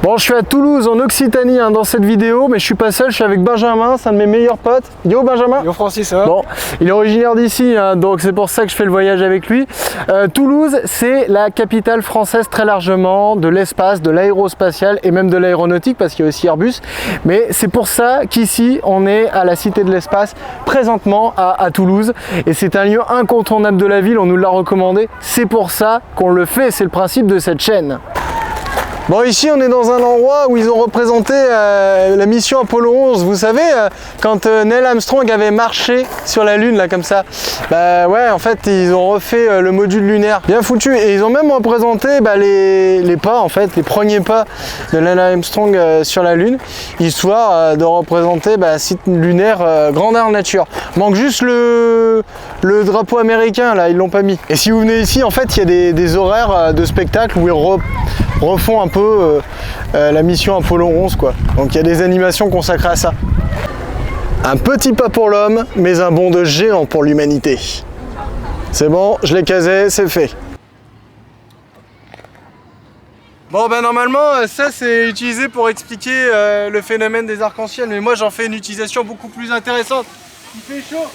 Bon, je suis à Toulouse, en Occitanie, dans cette vidéo, mais je suis pas seul, je suis avec Benjamin, c'est un de mes meilleurs potes. Yo Benjamin. Yo Francis, ça va? Bon, il est originaire d'ici, donc c'est pour ça que je fais le voyage avec lui. Toulouse, c'est la capitale française très largement de l'espace, de l'aérospatial et même de l'aéronautique, parce qu'il y a aussi Airbus. Mais c'est pour ça qu'ici, on est à la Cité de l'Espace, présentement à Toulouse. Et c'est un lieu incontournable de la ville, on nous l'a recommandé. C'est pour ça qu'on le fait, c'est le principe de cette chaîne. Bon, ici on est dans un endroit où ils ont représenté la mission Apollo 11. Vous savez, quand Neil Armstrong avait marché sur la Lune, là comme ça, bah ouais, en fait ils ont refait le module lunaire, bien foutu. Et ils ont même représenté les pas, en fait, les premiers pas de Neil Armstrong sur la Lune, histoire de représenter site lunaire grandeur nature. Manque juste le drapeau américain, là, ils l'ont pas mis. Et si vous venez ici, en fait, il y a des horaires de spectacle où ils refont un peu la mission Apollo 11 quoi. Donc il y a des animations consacrées à ça. Un petit pas pour l'homme, mais un bond de géant pour l'humanité. C'est bon, je l'ai casé, c'est fait. Bon normalement ça c'est utilisé pour expliquer le phénomène des arcs-en-ciel, mais moi j'en fais une utilisation beaucoup plus intéressante. Il fait chaud.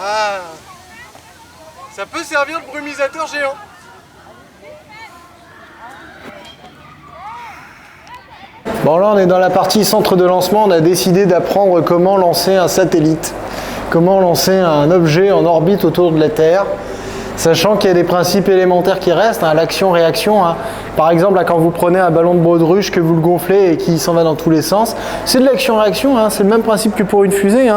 Ah, ça peut servir de brumisateur géant. Bon là on est dans la partie centre de lancement, on a décidé d'apprendre comment lancer un satellite, comment lancer un objet en orbite autour de la Terre, sachant qu'il y a des principes élémentaires qui restent, l'action-réaction. Par exemple, là, quand vous prenez un ballon de baudruche, que vous le gonflez et qui s'en va dans tous les sens, c'est de l'action-réaction, c'est le même principe que pour une fusée.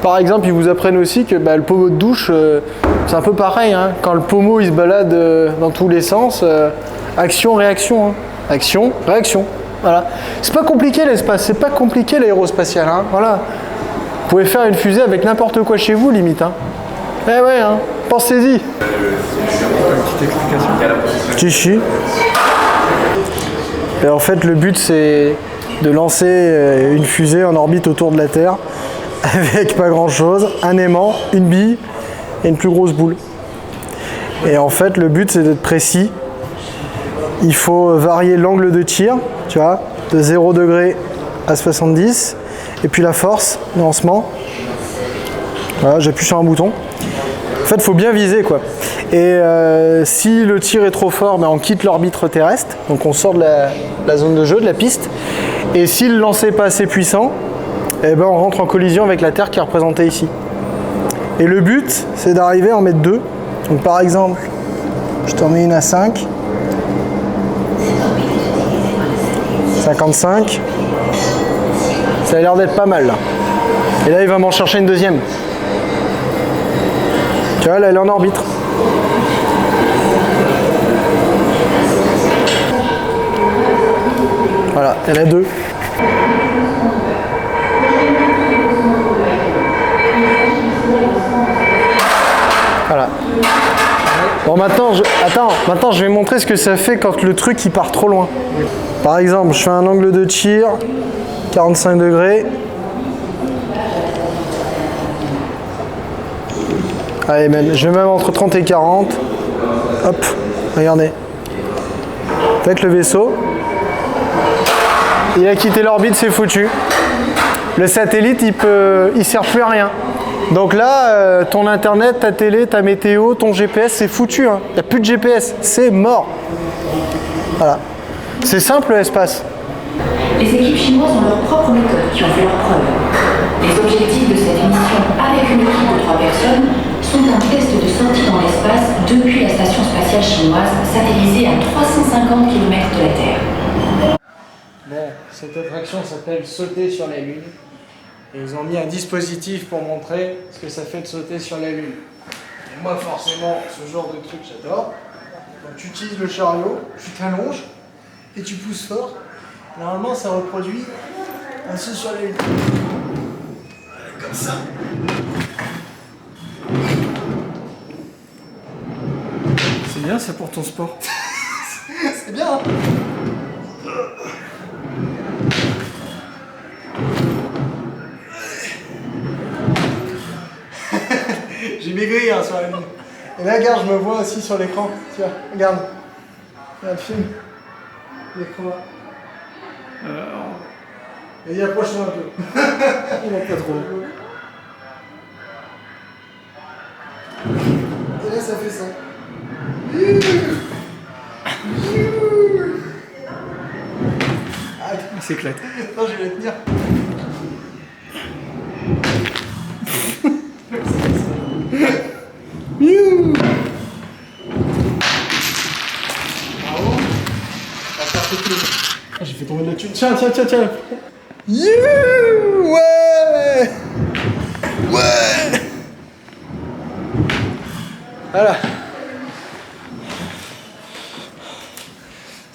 Par exemple, ils vous apprennent aussi que le pommeau de douche, c'est un peu pareil. Quand le pommeau il se balade dans tous les sens, action-réaction, action-réaction. Voilà. C'est pas compliqué l'espace, c'est pas compliqué l'aérospatial. Voilà. Vous pouvez faire une fusée avec n'importe quoi chez vous, limite. Eh ouais, pensez-y. Une petite explication. Chichi. Et en fait, le but, c'est de lancer une fusée en orbite autour de la Terre avec pas grand-chose, un aimant, une bille et une plus grosse boule. Et en fait, le but, c'est d'être précis. Il faut varier l'angle de tir, tu vois, de 0 degré à 70. Et puis la force de lancement. Voilà, j'appuie sur un bouton. En fait, il faut bien viser, quoi. Et si le tir est trop fort, on quitte l'orbite terrestre. Donc on sort de la zone de jeu, de la piste. Et si le lancer n'est pas assez puissant, on rentre en collision avec la Terre qui est représentée ici. Et le but, c'est d'arriver à en mettre deux. Donc par exemple, je t'en mets une à 5. 55. Ça a l'air d'être pas mal là. Et là il va m'en chercher une deuxième. Tu vois, là elle est en orbite. Voilà, elle a deux. Voilà. Bon maintenant je vais montrer ce que ça fait quand le truc il part trop loin. Par exemple, je fais un angle de tir, 45 degrés. Allez, je vais même entre 30 et 40. Hop, regardez. Avec le vaisseau. Il a quitté l'orbite, c'est foutu. Le satellite, il sert plus à rien. Donc là, ton internet, ta télé, ta météo, ton GPS, c'est foutu. Il n'y a plus de GPS, c'est mort. Voilà. C'est simple l'espace. Les équipes chinoises ont leurs propres méthodes qui ont fait leurs preuves. Les objectifs de cette mission avec une équipe de 3 personnes sont un test de sortie dans l'espace depuis la station spatiale chinoise satellisée à 350 km de la Terre. Bon, cette attraction s'appelle sauter sur la Lune. Et ils ont mis un dispositif pour montrer ce que ça fait de sauter sur la Lune. Et moi forcément, ce genre de truc j'adore. Donc tu utilises le chariot, tu t'allonges et tu pousses fort. Normalement ça reproduit un saut sur la Lune. Comme ça. C'est bien ça pour ton sport. C'est bien J'ai maigri sur la Lune. Et là regarde, je me vois aussi sur l'écran. Tiens, regarde. Un film. L'écran. Et il approche-toi un peu. Il va pas trop. Et là, ça fait ça. Ah, il s'éclate. Non, je vais la tenir. Bravo. Ah, j'ai fait tomber de la thune. Tiens. Ouais. Voilà.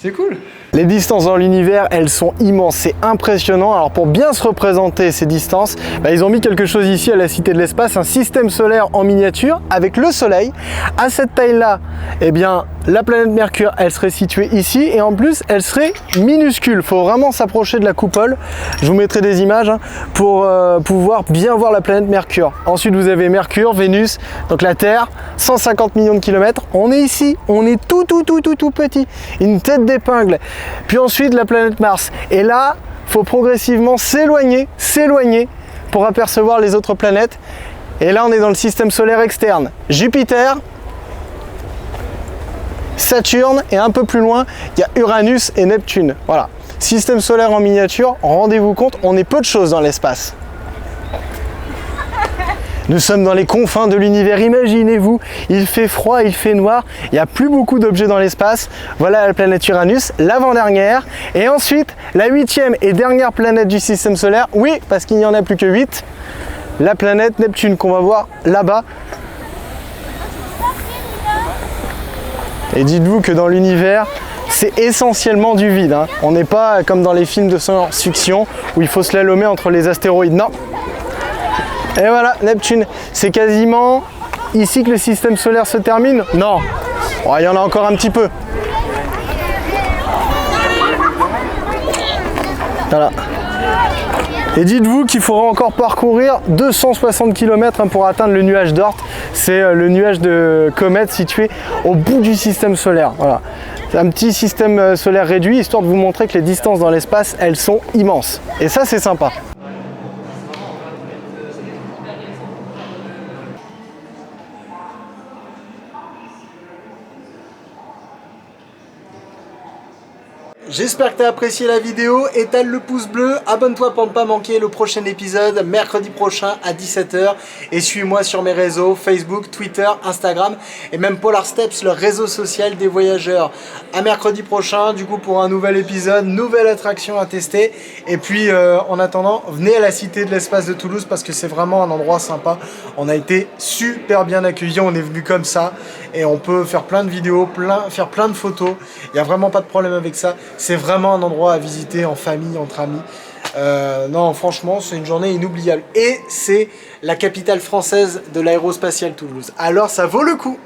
C'est cool. Les distances dans l'univers, elles sont immenses, c'est impressionnant. Alors pour bien se représenter ces distances, ils ont mis quelque chose ici à la Cité de l'Espace, un système solaire en miniature avec le Soleil. À cette taille-là, eh bien, la planète Mercure, elle serait située ici et en plus, elle serait minuscule. Il faut vraiment s'approcher de la coupole. Je vous mettrai des images pour pouvoir bien voir la planète Mercure. Ensuite, vous avez Mercure, Vénus, donc la Terre, 150 millions de kilomètres. On est ici, on est tout petit, une tête d'épingle. Puis ensuite la planète Mars. Et là, il faut progressivement s'éloigner pour apercevoir les autres planètes. Et là, on est dans le système solaire externe. Jupiter, Saturne et un peu plus loin, il y a Uranus et Neptune. Voilà. Système solaire en miniature, rendez-vous compte, on est peu de choses dans l'espace. Nous sommes dans les confins de l'univers, imaginez-vous, il fait froid, il fait noir, il n'y a plus beaucoup d'objets dans l'espace. Voilà la planète Uranus, l'avant-dernière. Et ensuite, la 8e et dernière planète du système solaire, oui, parce qu'il n'y en a plus que 8, la planète Neptune qu'on va voir là-bas. Et dites-vous que dans l'univers, c'est essentiellement du vide. On n'est pas comme dans les films de science-fiction où il faut slalomer entre les astéroïdes, non. Et voilà, Neptune, c'est quasiment ici que le système solaire se termine? Non, oh, il y en a encore un petit peu. Voilà. Et dites-vous qu'il faudra encore parcourir 260 km pour atteindre le nuage d'Oort. C'est le nuage de comète situé au bout du système solaire. Voilà. C'est un petit système solaire réduit, histoire de vous montrer que les distances dans l'espace, elles sont immenses. Et ça, c'est sympa. J'espère que tu as apprécié la vidéo, étale le pouce bleu, abonne-toi pour ne pas manquer le prochain épisode, mercredi prochain à 17 h. Et suis-moi sur mes réseaux, Facebook, Twitter, Instagram et même Polar Steps, le réseau social des voyageurs. À mercredi prochain, du coup, pour un nouvel épisode, nouvelle attraction à tester. Et puis, en attendant, venez à la Cité de l'Espace de Toulouse parce que c'est vraiment un endroit sympa. On a été super bien accueillis, on est venu comme ça et on peut faire plein de vidéos, faire plein de photos. Il n'y a vraiment pas de problème avec ça. C'est vraiment un endroit à visiter en famille, entre amis. Non, franchement, c'est une journée inoubliable. Et c'est la capitale française de l'aérospatiale Toulouse. Alors, ça vaut le coup.